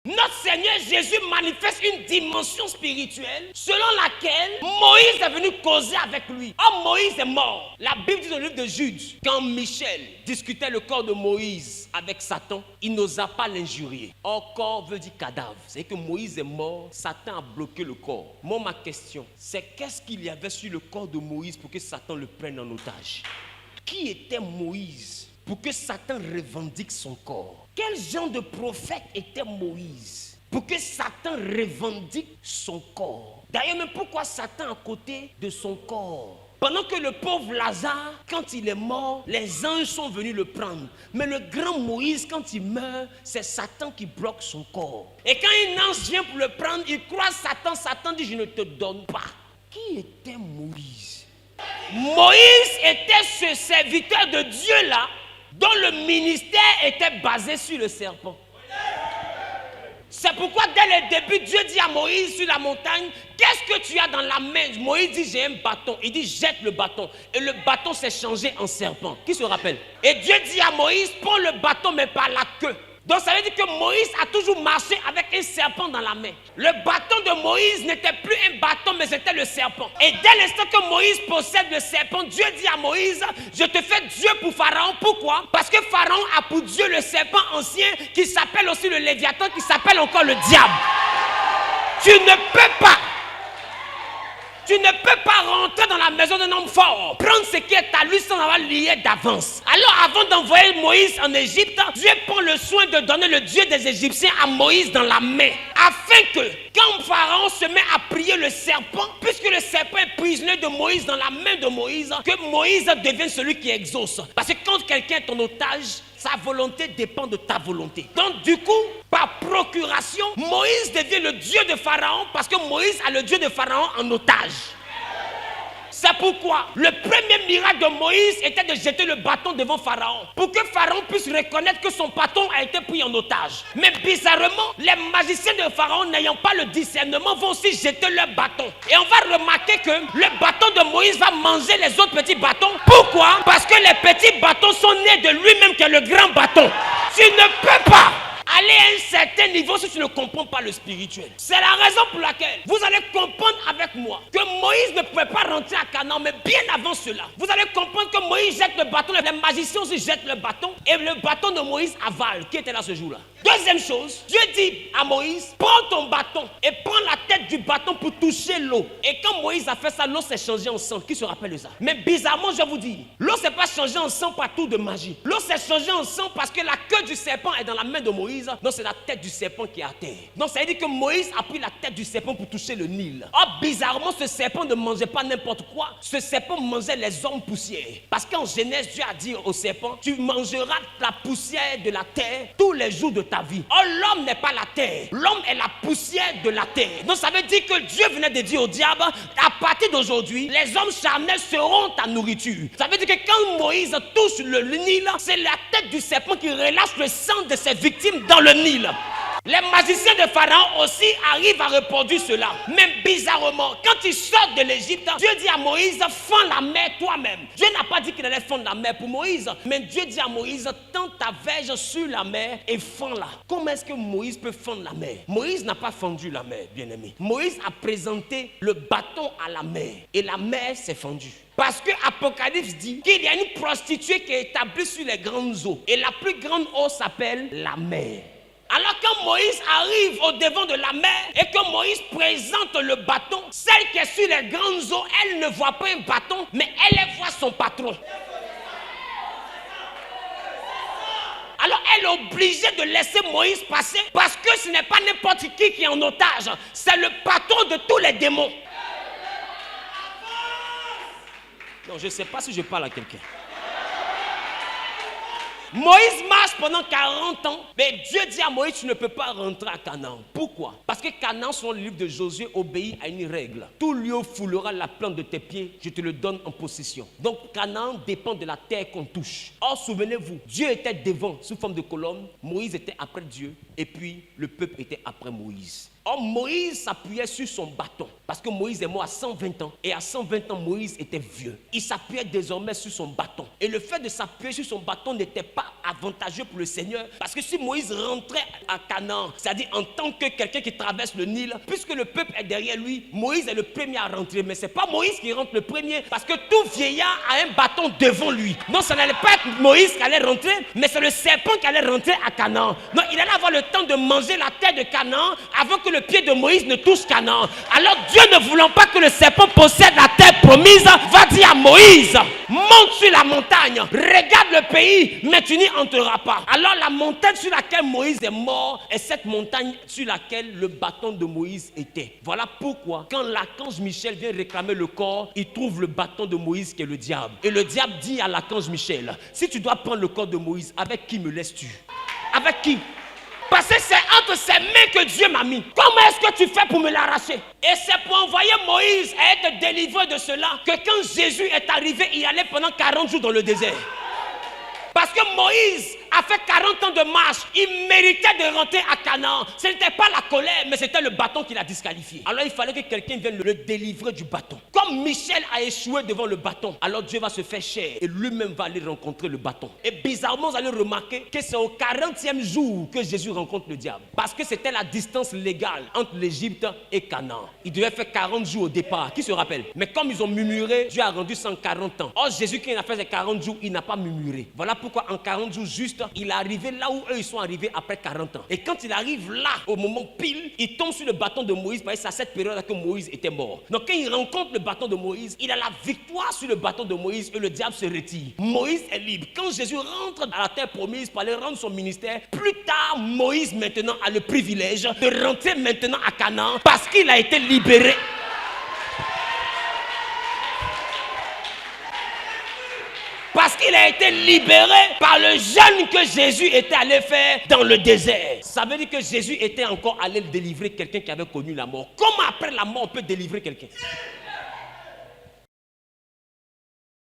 Notre Seigneur Jésus manifeste une dimension spirituelle selon laquelle Moïse est venu causer avec lui. Or, Moïse est mort. La Bible dit dans le livre de Jude, quand Michel discutait le corps de Moïse avec Satan, il n'osa pas l'injurier. Or, corps veut dire cadavre. C'est que Moïse est mort, Satan a bloqué le corps. Moi, ma question, c'est qu'est-ce qu'il y avait sur le corps de Moïse pour que Satan le prenne en otage? Qui était Moïse pour que Satan revendique son corps? Quel genre de prophète était Moïse pour que Satan revendique son corps? D'ailleurs, même pourquoi Satan à côté de son corps? Pendant que le pauvre Lazare, quand il est mort, les anges sont venus le prendre. Mais le grand Moïse, quand il meurt, c'est Satan qui bloque son corps. Et quand un ange vient pour le prendre, il croise Satan. Satan dit, je ne te donne pas. Qui était Moïse? Moïse était ce serviteur de Dieu-là, dont le ministère était basé sur le serpent. C'est pourquoi dès le début, Dieu dit à Moïse sur la montagne, qu'est-ce que tu as dans la main? Moïse dit, j'ai un bâton. Il dit, jette le bâton. Et le bâton s'est changé en serpent. Qui se rappelle? Et Dieu dit à Moïse, prends le bâton mais par la queue. Donc ça veut dire que Moïse a toujours marché avec un serpent dans la main. Le bâton de Moïse n'était plus un bâton, mais c'était le serpent. Et dès l'instant que Moïse possède le serpent, Dieu dit à Moïse, je te fais Dieu pour Pharaon. Pourquoi? Parce que Pharaon a pour Dieu le serpent ancien qui s'appelle aussi le Léviathan, qui s'appelle encore le diable. Tu ne peux pas rentrer dans la maison d'un homme fort, prendre ce qui est à lui sans avoir lié d'avance. Alors avant d'envoyer Moïse en Égypte, Dieu prend le soin de donner le Dieu des Égyptiens à Moïse dans la main. Afin que quand Pharaon se met à prier le serpent, puisque le serpent est prisonnier de Moïse dans la main de Moïse, que Moïse devienne celui qui exauce. Parce que quand quelqu'un est en otage, sa volonté dépend de ta volonté. Donc du coup, par procuration, Moïse devient le Dieu de Pharaon parce que Moïse a le Dieu de Pharaon en otage. C'est pourquoi le premier miracle de Moïse était de jeter le bâton devant Pharaon. Pour que Pharaon puisse reconnaître que son bâton a été pris en otage. Mais bizarrement, les magiciens de Pharaon n'ayant pas le discernement vont aussi jeter leur bâton. Et on va remarquer que le bâton de Moïse va manger les autres petits bâtons. Pourquoi? Parce que les petits bâtons sont nés de lui-même qui est le grand bâton. Tu ne peux pas aller à un certain niveau si tu ne comprends pas le spirituel. C'est la raison pour laquelle vous allez comprendre avec moi que Moïse ne pouvait pas rentrer à Canaan, mais bien avant cela, vous allez comprendre que Moïse jette le bâton, les magiciens aussi jettent le bâton, et le bâton de Moïse avale. Qui était là ce jour-là? Deuxième chose, Dieu dit à Moïse, prends ton bâton et prends la tête du bâton pour toucher l'eau. Et quand Moïse a fait ça, l'eau s'est changée en sang. Qui se rappelle de ça? Mais bizarrement, je vous dis, l'eau s'est pas changée en sang par tour de magie. L'eau s'est changée en sang parce que la queue du serpent est dans la main de Moïse. Donc c'est la tête du serpent qui est à terre. Donc ça veut dire que Moïse a pris la tête du serpent pour toucher le Nil. Or bizarrement, ce serpent ne mangeait pas n'importe quoi. Ce serpent mangeait les hommes poussières. Parce qu'en Genèse, Dieu a dit au serpent, tu mangeras la poussière de la terre tous les jours de ta vie. Or l'homme n'est pas la terre. L'homme est la poussière de la terre. Donc ça veut dire que Dieu venait de dire au diable, à partir d'aujourd'hui, les hommes charnels seront ta nourriture. Ça veut dire que quand Moïse touche le Nil, c'est la tête du serpent qui relâche le sang de ses victimes dans le Nil. Les magiciens de Pharaon aussi arrivent à reproduire cela. Mais bizarrement, quand ils sortent de l'Égypte, Dieu dit à Moïse, fends la mer toi-même. Dieu n'a pas dit qu'il allait fendre la mer pour Moïse. Mais Dieu dit à Moïse, tends ta verge sur la mer et fends-la. Comment est-ce que Moïse peut fendre la mer? Moïse n'a pas fendu la mer, bien aimé. Moïse a présenté le bâton à la mer. Et la mer s'est fendue. Parce que Apocalypse dit qu'il y a une prostituée qui est établie sur les grandes eaux. Et la plus grande eau s'appelle la mer. Alors quand Moïse arrive au devant de la mer et que Moïse présente le bâton, celle qui est sur les grandes eaux, elle ne voit pas un bâton, mais elle voit son patron. Alors elle est obligée de laisser Moïse passer parce que ce n'est pas n'importe qui est en otage. C'est le patron de tous les démons. Non, je ne sais pas si je parle à quelqu'un. Moïse marche pendant 40 ans, mais Dieu dit à Moïse, tu ne peux pas rentrer à Canaan. Pourquoi? Parce que Canaan, selon le livre de Josué, obéit à une règle. Tout lieu où foulera la plante de tes pieds, je te le donne en possession. Donc Canaan dépend de la terre qu'on touche. Or, souvenez-vous, Dieu était devant sous forme de colonne, Moïse était après Dieu, et puis le peuple était après Moïse. Or, Moïse s'appuyait sur son bâton. Parce que Moïse est mort à 120 ans. Et à 120 ans, Moïse était vieux. Il s'appuyait désormais sur son bâton. Et le fait de s'appuyer sur son bâton n'était pas avantageux pour le Seigneur. Parce que si Moïse rentrait à Canaan, c'est-à-dire en tant que quelqu'un qui traverse le Nil, puisque le peuple est derrière lui, Moïse est le premier à rentrer. Mais ce n'est pas Moïse qui rentre le premier. Parce que tout vieillard a un bâton devant lui. Non, ça n'allait pas être Moïse qui allait rentrer, mais c'est le serpent qui allait rentrer à Canaan. Non, il allait avoir le temps de manger la terre de Canaan avant que le pied de Moïse ne touche Canaan. Alors Dieu, ne voulant pas que le serpent possède la terre promise, va dire à Moïse, monte sur la montagne, regarde le pays, mais tu n'y entreras pas. Alors la montagne sur laquelle Moïse est mort est cette montagne sur laquelle le bâton de Moïse était. Voilà pourquoi quand l'archange Michel vient réclamer le corps, il trouve le bâton de Moïse qui est le diable. Et le diable dit à l'archange Michel, si tu dois prendre le corps de Moïse, avec qui me laisses-tu? Avec qui? Parce que c'est entre ses mains que Dieu m'a mis. Comment est-ce que tu fais pour me l'arracher? Et c'est pour envoyer Moïse à être délivré de cela que quand Jésus est arrivé, il allait pendant 40 jours dans le désert. Parce que Moïse a fait 40 ans de marche. Il méritait de rentrer à Canaan. Ce n'était pas la colère, mais c'était le bâton qui l'a disqualifié. Alors il fallait que quelqu'un vienne le délivrer du bâton. Comme Michel a échoué devant le bâton, alors Dieu va se faire chair et lui-même va aller rencontrer le bâton. Et bizarrement, vous allez remarquer que c'est au 40e jour que Jésus rencontre le diable. Parce que c'était la distance légale entre l'Égypte et Canaan. Il devait faire 40 jours au départ. Qui se rappelle? Mais comme ils ont murmuré, Dieu a rendu 140 ans. Or Jésus, qui a fait ses 40 jours, il n'a pas murmuré. Voilà pourquoi en 40 jours juste, il est arrivé là où eux ils sont arrivés après 40 ans. Et quand il arrive là, au moment pile, il tombe sur le bâton de Moïse, parce que c'est à cette période que Moïse était mort. Donc quand il rencontre le bâton de Moïse, il a la victoire sur le bâton de Moïse et le diable se retire. Moïse est libre. Quand Jésus rentre à la terre promise pour aller rendre son ministère, plus tard, Moïse maintenant a le privilège de rentrer maintenant à Canaan parce qu'il a été libéré. Parce qu'il a été libéré par le jeûne que Jésus était allé faire dans le désert. Ça veut dire que Jésus était encore allé délivrer quelqu'un qui avait connu la mort. Comment après la mort on peut délivrer quelqu'un?